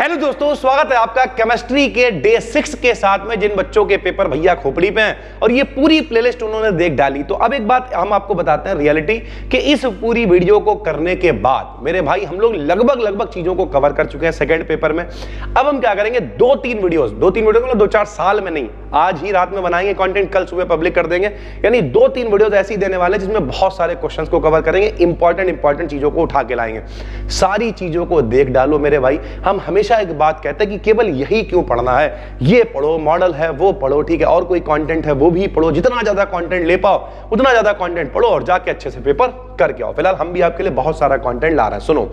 Hello दोस्तों, स्वागत है आपका केमिस्ट्री के डे 6 के साथ में। जिन बच्चों के पेपर भैया खोपड़ी पे हैं और ये पूरी प्लेलिस्ट उन्होंने देख डाली। तो अब एक बात हम आपको बताते हैं रियलिटी कि इस पूरी वीडियो को करने के बाद मेरे भाई हम लोग लगभग चीजों को कवर कर चुके हैं सेकंड पेपर में। अब हम क्या करेंगे, दो तीन वीडियो मतलब 2-4 साल में नहीं, आज ही रात में बनाएंगे कंटेंट, कल सुबह पब्लिक कर देंगे। यानी 2-3 वीडियोस ऐसी देने वाले जिसमें बहुत सारे क्वेश्चंस को कवर करेंगे, इंपॉर्टेंट चीजों को उठा के लाएंगे। सारी चीजों को देख डालो मेरे भाई। हम हमेशा एक बात कहते हैं कि केवल यही क्यों पढ़ना है, ये पढ़ो, मॉडल है वो पढ़ो, ठीक है, और कोई कंटेंट है वो भी पढ़ो। जितना ज्यादा कंटेंट ले पाओ उतना ज्यादा कंटेंट पढ़ो और जाके अच्छे से पेपर करके आओ। फिलहाल हम भी आपके लिए बहुत सारा कंटेंट ला रहे हैं। सुनो,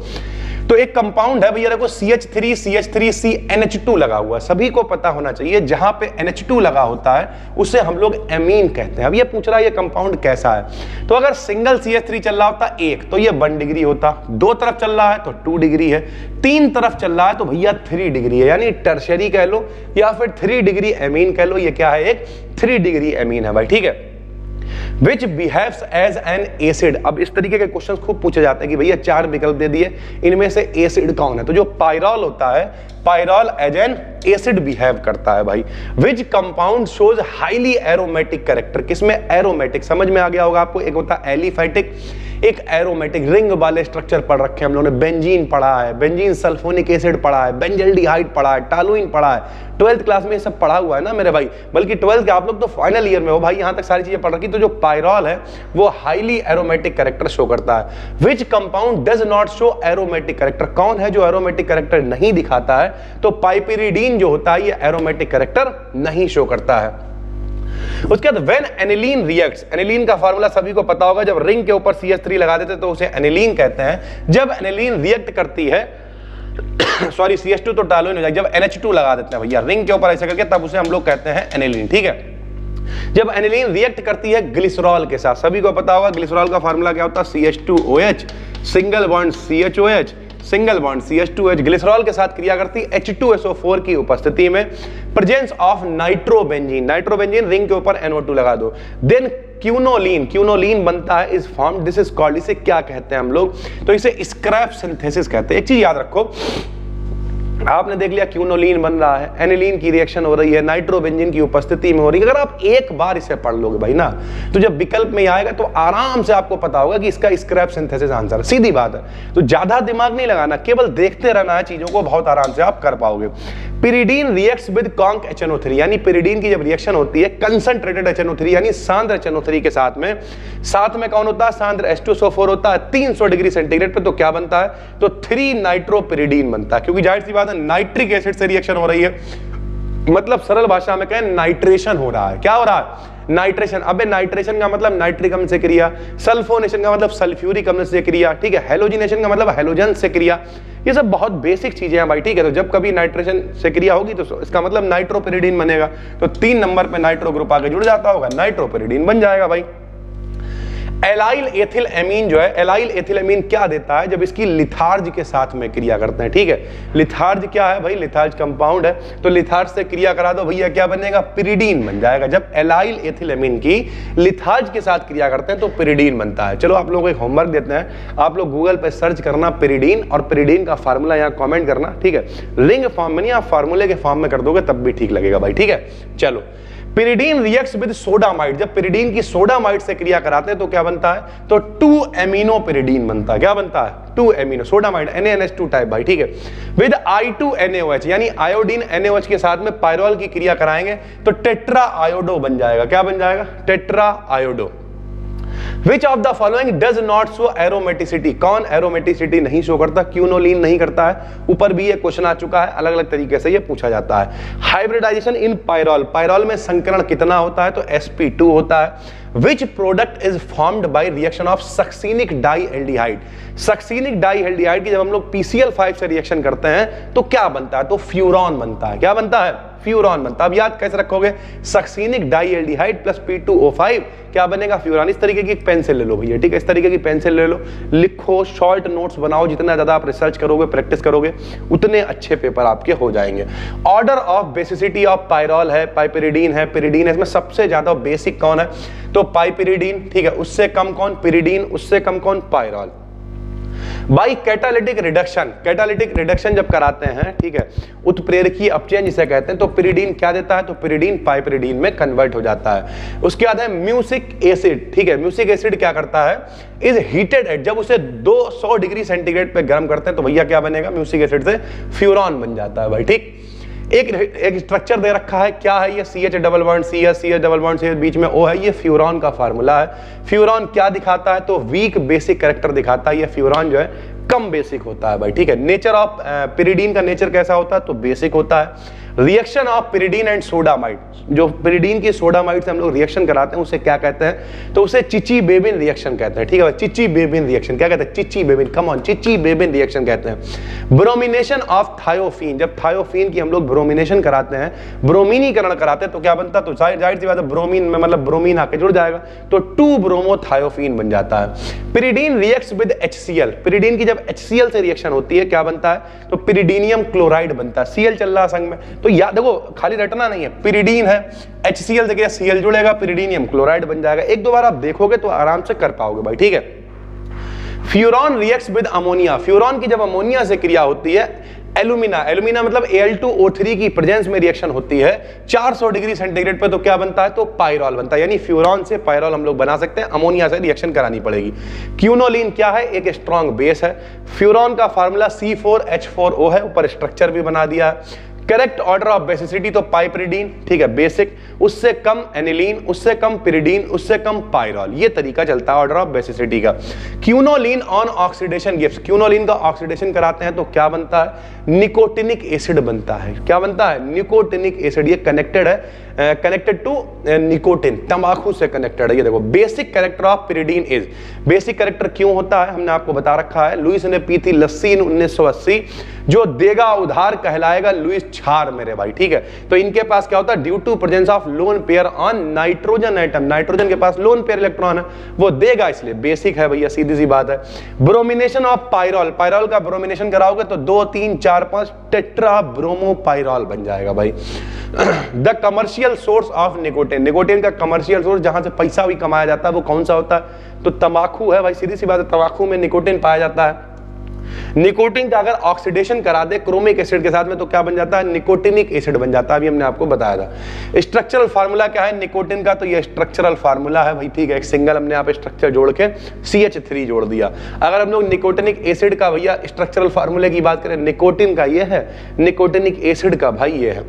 तो एक कंपाउंड है भैया, देखो CH3CH3CnH2 लगा हुआ है। सभी को पता होना चाहिए जहां पे NH2 लगा होता है उसे हम लोग एमीन कहते हैं। अब ये पूछ रहा है ये कंपाउंड कैसा है, तो अगर सिंगल CH3 चल रहा होता एक तो ये 1 डिग्री होता, 2 तरफ चल रहा है तो 2 डिग्री है, 3 तरफ चल रहा है तो भैया 3 डिग्री है। यानी टर्शियरी कह लो या फिर 3 डिग्री एमीन कह लो। ये क्या है, एक 3 डिग्री एमीन है भाई, ठीक है। Which behaves as an acid। अब इस तरीके के क्वेश्चन खूब पूछे जाते हैं कि भैया 4 विकल्प दे दिए, इनमें से एसिड कौन है। तो जो पायरॉल होता है, pyrrole as an acid behave करता है भाई। Which compound shows highly aromatic character। किसमें एरोमेटिक, समझ में आ गया होगा आपको। एक होता है एलिफैटिक, एक एरोमेटिक। रिंग वाले स्ट्रक्चर पढ़ रखे हम लोगों ने, बेंजीन पढ़ा है, बेंजीन सल्फोनिक एसिड पढ़ा है, बेंजल्डिहाइड पढ़ा है, टॉलुइन पढ़ा है। 12th क्लास में ये सब पढ़ा हुआ है ना मेरे भाई, बल्कि 12th के आप लोग तो फाइनल ईयर में हो भाई, यहां तक सारी चीजें पढ़ रखी। तो जो पायरॉल है वो हाईली एरोमेटिक कैरेक्टर शो करता है। Which compound does not show aromatic character. कौन है जो एरोमेटिक कैरेक्टर नहीं दिखाता है, तो पाइपरिडीन जो होता है ये एरोमेटिक कैरेक्टर नहीं शो करता है। उसके बाद व्हेन एनिलीन रिएक्ट्स, एनिलीन का फार्मूला सभी को पता होगा। जब रिंग के ऊपर CH3 लगा देते तो उसे एनिलीन कहते हैं। जब एनिलीन रिएक्ट करती है सॉरी CH2 तो टॉलुइन हो जाएगा, जब NH2 लगा देते हैं भैया रिंग के ऊपर ऐसे करके, तब उसे हम लोग कहते हैं एनिलीन, ठीक है। जब एनिलीन रिएक्ट करती है ग्लिसरॉल के साथ, सभी को पता होगा ग्लिसरॉल का फार्मूला क्या होता है, CH2OH, single bond CHOH, single bond CH2H। Glycerol के साथ क्रिया करती H2SO4 की उपस्थिति में। Presence of nitrobenzene, nitrobenzene ring के ऊपर NO2 लगा दो, देन क्यूनोलीन, क्यूनोलीन बनता है इस फॉर्म, दिस इज कॉल्ड, इसे क्या कहते हैं हम लोग, तो इसे स्क्रैप सिंथेसिस कहते हैं। एक चीज याद रखो, आपने देख लिया क्यूनोलीन बन रहा है, एनिलीन की रिएक्शन हो रही है, नाइट्रोबेंजीन की उपस्थिति में हो रही है। अगर आप एक बार इसे पढ़ लोगे भाई ना, तो जब विकल्प में आएगा तो आराम से आपको पता होगा कि इसका स्क्रैप सिंथेसिस आंसर है। सीधी बात है, तो ज्यादा दिमाग नहीं लगाना, केवल देखते रहना है चीजों को, बहुत आराम से आप कर पाओगे। Pyridine reacts with conc HNO3, यानी पिरिडीन की जब रिएक्शन होती है कंसंट्रेटेड HNO3 यानी सांद्र HNO3 के साथ में कौन होता है, सांद्र H2SO4 होता है 300 डिग्री सेंटीग्रेड पे, तो क्या बनता है, तो 3 नाइट्रोपिरिडीन बनता है। क्योंकि जाहिर सी बात है नाइट्रिक एसिड से रिएक्शन हो रही है, मतलब सरल भाषा में कहें नाइट्रेशन हो रहा है। क्या हो रहा है, नाइट्रेशन। अबे नाइट्रेशन का मतलब नाइट्रिक अम्ल से क्रिया, सल्फोनेशन का मतलब सल्फ्यूरिक अम्ल से क्रिया, ठीक है, हेलोजिनेशन का मतलब हेलोजन से क्रिया। ये सब बहुत बेसिक चीजें हैं भाई, ठीक है। तो जब कभी नाइट्रेशन से क्रिया होगी तो इसका मतलब नाइट्रोपिरिडीन बनेगा। तो 3 नंबर पे नाइट्रो ग्रुप आगे जुड़ जाता होगा, नाइट्रोपिरिडीन बन जाएगा भाई। एलाइल एथिल एमीन जो है, एलाइल एथिल एमीन क्या देता है, जब इसकी लिथार्ज के साथ में क्रिया करते हैं, ठीक है। लिथार्ज क्या है भाई, लिथार्ज कंपाउंड है, तो लिथार्ज से क्रिया करा दो भैया, क्या बनेगा, पिरिडीन बन जाएगा। जब एलाइल एथिल एमीन की लिथार्ज के साथ क्रिया करते हैं तो पिरिडीन बनता है। चलो आप लोगों को एक होमवर्क देते हैं, आप लोग गूगल पे सर्च करना पिरिडीन, और पिरिडीन का फार्मूला यहाँ कॉमेंट करना, ठीक है। रिंग फॉर्म में नहीं, आप फार्मूले के फॉर्म में कर दोगे तब भी ठीक लगेगा भाई, ठीक है। चलो, पिरिडीन रिएक्ट्स विद सोडामाइड, जब पिरिडीन की सोडामाइड से क्रिया कराते हैं तो क्या बनता है, तो 2 एमिनो पिरिडीन बनता है। क्या बनता है, 2 एमिनो, सोडामाइड NaNH2 टाइप भाई, ठीक है। विद I2NaOH, यानी आयोडीन NaOH के साथ में पायरॉल की क्रिया कराएंगे तो टेट्रा आयोडो बन जाएगा। क्या बन जाएगा, tetra iodo. Which of the following does not show aromaticity, कौन एरोमेटिसिटी नहीं शो करता, क्यूनोलीन नहीं करता है। ऊपर भी ये क्वेश्चन आ चुका है, अलग अलग तरीके से ये पूछा जाता है। हाइब्रिडाइजेशन इन पायरॉल, पायरॉल में संकरण कितना होता है, तो sp2 होता है। Which product is formed by reaction of succinic dialdehyde, succinic dialdehyde की जब हम लोग PCl5 से रिएक्शन करते हैं तो क्या बनता है, तो फ्यूरॉन बनता है। क्या बनता है, फ्यूरॉन बनता है। अब याद कैसे रखोगे, सक्सीनिक डाइहेल्डिहाइड प्लस P2O5 क्या बनेगा, फ्यूरॉन। इस तरीके की पेंसिल ले लो भैया, ठीक है, इस तरीके की पेंसिल ले लो, लिखो, शॉर्ट नोट्स बनाओ। जितना ज्यादा आप रिसर्च करोगे, प्रैक्टिस करोगे, उतने अच्छे पेपर आपके हो जाएंगे। Order of basicity of pyrrole है, पाइपरिडीन है, पिरिडीन है, इसमें सबसे ज्यादा बेसिक कौन है, तो पाइपरिडीन, ठीक है। उससे कम कौन, पिरिडीन, उससे कम कौन, pyrrole. By catalytic reduction, catalytic reduction जब कराते हैं, ठीक है, उत्प्रेरकीय अपचयन जिसे कहते हैं, तो पिरिडीन क्या देता है, तो पिरिडीन पाइपिरिडीन में कन्वर्ट हो जाता है। उसके बाद है म्यूसिक एसिड, ठीक है, म्यूसिक एसिड क्या करता है, इज हीटेड एट, जब उसे 200 डिग्री सेंटीग्रेड पे गर्म करते हैं तो भैया क्या बनेगा, म्यूसिक एसिड से फ्यूरॉन बन जाता है भाई, ठीक। एक स्ट्रक्चर दे रखा है, क्या है ये, CH double bond CH, CH double bond CH, बीच में O है, ये फ्यूरॉन का फार्मूला है। फ्यूरॉन क्या दिखाता है, तो वीक बेसिक कैरेक्टर दिखाता है, ये फ्यूरॉन जो है कम बेसिक होता है भाई, ठीक है। नेचर ऑफ पिरिडीन का नेचर कैसा होता है, तो बेसिक होता है। Reaction of pyridine and sodamide, जो पिरिडीन की सोडामाइड से हम लोग रिएक्शन कराते हैं उसे क्या कहते हैं, तो उसे चिची बेबिन रिएक्शन कहते हैं, ठीक है। चिची बेबिन रिएक्शन क्या कहते हैं, Chichi बेबिन, come on, Chichi बेबिन reaction कहते हैं। ब्रोमिनेशन ऑफ थायोफीन, जब थायोफीन की हम लोग ब्रोमिनेशन कराते हैं, ब्रोमीनीकरण कराते हैं तो क्या बनता है, तो जाहिर सी बात है ब्रोमीन में मतलब ब्रोमीन आके जुड़ जाएगा तो 2-ब्रोमोथायोफीन बन जाता है। Pyridine reacts with HCl, pyridine की जब HCl से रिएक्शन होती है क्या बनता है, तो पिरिडीनियम क्लोराइड बनता है, Cl चल रहा है संग में, तो याद देखो खाली रटना नहीं है, पिरिडीन है, HCl से Cl जुड़ेगा, पिरिडीनियम क्लोराइड बन जाएगा। एक दो बार आप देखोगे तो आराम से कर पाओगे भाई, ठीक है। Furan reacts with ammonia, furan की जब अमोनिया से क्रिया होती है, एल्यूमिना, एल्यूमिना मतलब Al2O3 की प्रेजेंस में रिएक्शन होती है 400 डिग्री सेंटीग्रेड पे, तो क्या बनता है, तो पायरॉल बनता है, यानी फ्यूरॉन से पायरॉल हम लोग बना सकते हैं, अमोनिया से रिएक्शन करानी पड़ेगी। क्यूनोलिन क्या है, एक स्ट्रॉन्ग बेस है। फ्यूरॉन का फार्मूला C4H4O है, ऊपर स्ट्रक्चर भी बना दिया है। करेक्ट ऑर्डर ऑफ बेसिसिटी, तो पाइपिरिडीन, ठीक है, बेसिक, उससे कम एनिलीन, उससे कम पिरिडीन, उससे कम पायरॉल, ये तरीका चलता है ऑर्डर ऑफ बेसिसिटी का। Quinoline on oxidation gives, quinoline का ऑक्सीडेशन कराते हैं तो क्या बनता है, निकोटिनिक एसिड बनता है, क्या बनता है, निकोटिनिक एसिड, ये कनेक्टेड है, कनेक्टेड टू निकोटिन, तंबाकू से कनेक्टेड है। ये देखो basic character of pyridine is, basic character क्यों होता है हमने आपको बता रखा है, लुइस ने पी थी लस्सी 1980, जो देगा उधार कहलाएगा लुइस छार मेरे भाई, ठीक है। तो इनके पास क्या होता है, due to presence of lone pair on nitrogen atom, nitrogen के पास लोन पेयर इलेक्ट्रॉन है, वो देगा, इसलिए बेसिक है भैया, सीधी सी बात है। ब्रोमिनेशन ऑफ पायरॉल, पायरॉल का ब्रोमिनेशन कराओगे तो 2 3 4 5 टेट्रा ब्रोमोपायरॉल बन जाएगा भाई। The commercial source of nicotine, nicotine का कमर्शियल सोर्स जहां से पैसा भी कमाया जाता है वो कौन सा होता है, तो तंबाकू है भाई, सीधी सी बात है, तंबाकू में निकोटिन पाया जाता है। निकोटिन का अगर ऑक्सीडेशन करा दे क्रोमिक एसिड के साथ में तो क्या बन जाता है, निकोटिनिक एसिड बन जाता है, अभी हमने आपको बताया था। स्ट्रक्चरल फार्मूला क्या है निकोटिन का, तो ये स्ट्रक्चरल फार्मूला है भाई, ठीक है, एक सिंगल हमने यहाँ पे स्ट्रक्चर जोड़ के CH3 जोड़ दिया। अगर हम लोग निकोटिनिक एसिड का भैया स्ट्रक्चरल फार्मूले की बात करें, निकोटिन का ये है, निकोटिनिक एसिड का भाई ये है।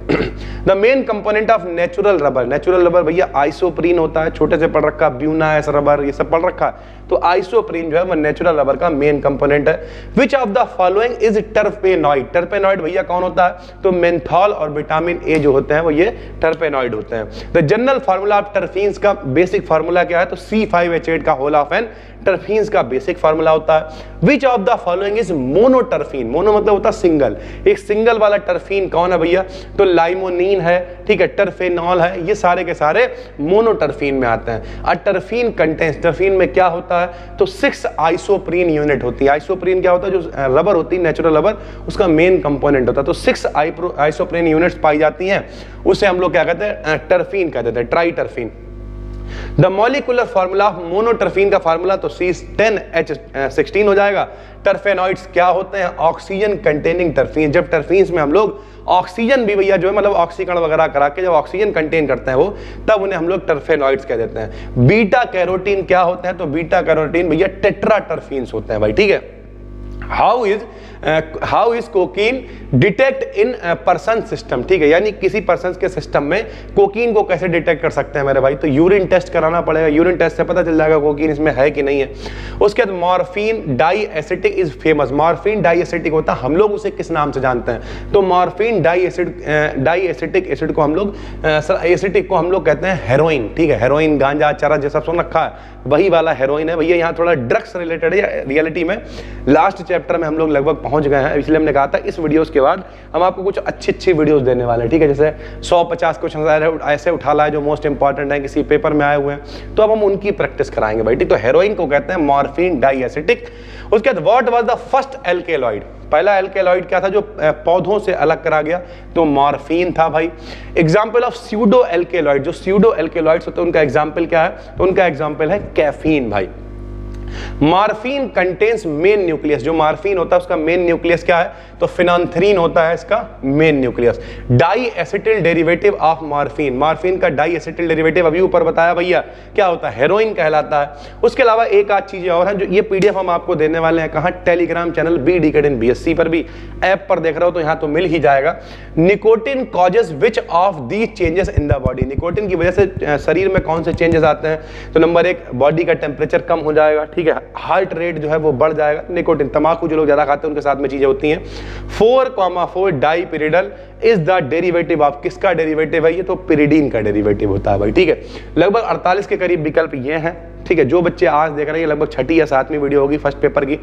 The main component of natural rubber, natural rubber भैया आइसोप्रीन होता है, छोटे से पढ़ रखा, ब्यूनास रबर ये सब पढ़ रखा है, तो आइसोप्रीन जो है वो नेचुरल रबर का मेन कंपोनेंट है। Which of the following is टर्पेनॉइड, टर्पेनॉइड भैया कौन होता है, तो मेंथॉल और विटामिन ए जो होते हैं वो ये टर्पेनॉइड होते हैं। द जनरल फार्मूला ऑफ टर्फीन्स का बेसिक फार्मूला क्या है, तो C5H8 का होल ऑफ एन टर्फीन्स का बेसिक फार्मूला होता है। Which of the following is monoterpene, mono मतलब होता है सिंगल, एक सिंगल वाला टर्फीन कौन है भैया, तो लाइमोनिन है, ठीक है, टर्फेनॉल है, ये सारे के सारे मोनोटर्फीन में आते हैं। और टर्फीन कंटेंस, टर्फीन में क्या होता है, तो 6 आइसोप्रीन यूनिट होती है। आइसोप्रीन क्या होता है, जो रबर होती है नेचुरल रबर, उसका मेन कंपोनेंट होता है, तो 6 आइसोप्रीन यूनिट्स पाई जाती हैं, उसे हम लोग क्या कहते हैं, टर्फीन कहते हैं, triterpene. The molecular formula of monoterpene का फार्मूला तो C10H16 हो जाएगा। टर्फेनॉइड्स क्या होते हैं, ऑक्सीजन कंटेनिंग टर्फीन, जब टर्फीन्स में हम लोग ऑक्सीजन भी भैया जो है मतलब ऑक्सीकरण वगैरह करा के जब ऑक्सीजन कंटेन करते हैं वो, तब उन्हें हम लोग टर्फेनॉइड्स कह देते हैं। बीटा कैरोटीन क्या होते हैं, तो बीटा कैरोटीन भैया टेट्राटर्फीन्स होते हैं भाई, ठीक है। How is cocaine detect in person system, ठीक है, यानी किसी पर्सन के सिस्टम में कोकीन को कैसे डिटेक्ट कर सकते हैं मेरे भाई, तो यूरिन टेस्ट कराना पड़ेगा, यूरिन टेस्ट से पता चल जाएगा कोकीन इसमें है कि नहीं है। उसके बाद morphine diacetic is famous, morphine diacetic होता है, हम लोग उसे किस नाम से जानते हैं, तो मॉर्फिन डाई एसिटिक एसिड को हम लोग एसिटिक को हम लोग कहते हैं हेरोइन, ठीक है, हेरोइन गांजा चरस जैसा सुन रखा है वही वाला हेरोइन है भैया। यहाँ थोड़ा ड्रग्स रिलेटेड है, रियलिटी में लास्ट चैप्टर में हम लोग लगभग पहुंच गए हैं, इसलिए हमने कहा था इस वीडियोस के बाद हम आपको कुछ अच्छी वीडियोस देने वाले हैं, ठीक है, जैसे 150 क्वेश्चन ऐसे उठा लाए जो मोस्ट इंपॉर्टेंट है, किसी पेपर में आए हुए हैं, तो अब हम उनकी प्रैक्टिस कराएंगे भाई, ठीक। तो हेरोइन को कहते हैं मॉर्फिन डाई एसिटिक। उसके बाद what was the first alkaloid, पहला एल्केलॉइड क्या था जो पौधों से अलग करा गया, तो मॉर्फिन था भाई। एग्जाम्पल ऑफ स्यूडो एल्केलॉइड, जो स्यूडो एल्केलॉइड्स होते हैं उनका एग्जाम्पल क्या है, तो उनका एग्जाम्पल है कैफीन भाई। मार्फिन कंटेन्स मेन न्यूक्लियस, जो मार्फिन होता है उसका मेन न्यूक्लियस क्या है, तो फिनांथरीन होता है इसका main nucleus. Diacetyl derivative of morphine, morphine का डाई एसिटिल डेरिवेटिव अभी ऊपर बताया भैया क्या होता है, हेरोइन कहलाता है। उसके अलावा एक आध चीजें और हैं जो ये पीडीएफ हम आपको देने वाले हैं, कहां, Telegram channel b decade BSc पर भी, ऐप पर देख रहे हो तो यहां तो मिल ही जाएगा। Nicotine causes which of these changes in the body, nicotine की वजह से शरीर में कौन से चेंजेस आते हैं, तो नंबर 1 बॉडी का टेम्परेचर कम हो जाएगा, ठीक है, हार्ट रेट जो है वो बढ़ जाएगा, निकोटिन, तंबाकू जो लोग ज्यादा खाते हैं उनके साथ में चीजें होती हैं। 4,4 डाईपिरिडल इज द डेरिवेटिव ऑफ, किसका डेरिवेटिव है ये, तो पिरिडीन का डेरिवेटिव होता है भाई, ठीक है। लगभग 48 के करीब विकल्प ये हैं, ठीक है। जो बच्चे आज देख रहे हैं लगभग 6ठी या 7वीं वीडियो होगी फर्स्ट पेपर की,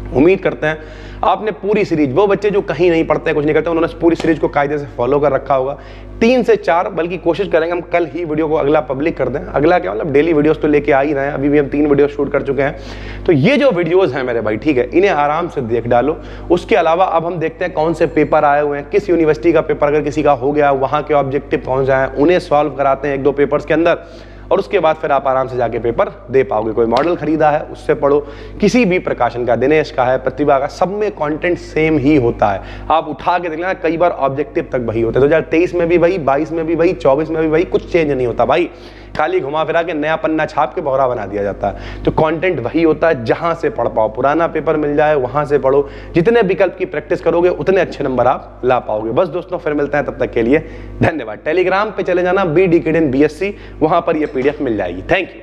उम्मीद करते हैं आपने पूरी सीरीज, वो बच्चे जो कहीं नहीं पढ़ते कुछ नहीं करते उन्होंने पूरी सीरीज को कायदे से फॉलो कर रखा होगा। 3 से 4 बल्कि कोशिश करेंगे हम कल ही वीडियो को अगला पब्लिक कर दें, अगला क्या मतलब डेली वीडियोस तो लेके आ ही रहे हैं, अभी भी हम 3 वीडियो शूट कर चुके हैं। तो ये जो वीडियोस हैं मेरे भाई, ठीक है, इन्हें आराम से देख डालो। उसके अलावा अब हम देखते हैं कौन से पेपर आए हुए हैं, किस यूनिवर्सिटी का पेपर अगर किसी का हो गया, वहाँ के ऑब्जेक्टिव कौन सा है, उन्हें सॉल्व कराते हैं 1-2 पेपर्स के अंदर, और उसके बाद फिर आप आराम से जाके पेपर दे पाओगे। कोई मॉडल खरीदा है उससे पढ़ो, किसी भी प्रकाशन का, दिनेश का है, प्रतिभा का, सब में कंटेंट सेम ही होता है। आप उठा के देख लेना, कई बार ऑब्जेक्टिव तक वही होता है। 2023 में भी वही, 22 में भी वही, 24 में भी वही, कुछ चेंज नहीं होता भाई, खाली घुमा फिरा के नया पन्ना छाप के बोहरा बना दिया जाता है। तो कंटेंट वही होता है, जहां से पढ़ पाओ, पुराना पेपर मिल जाए वहां से पढ़ो, जितने विकल्प की प्रैक्टिस करोगे उतने अच्छे नंबर आप ला पाओगे। बस दोस्तों फिर मिलते हैं, तब तक के लिए धन्यवाद। टेलीग्राम पे चले जाना बी डिकेड बीएससी, वहां पर ये पीडीएफ मिल जाएगी। Thank you.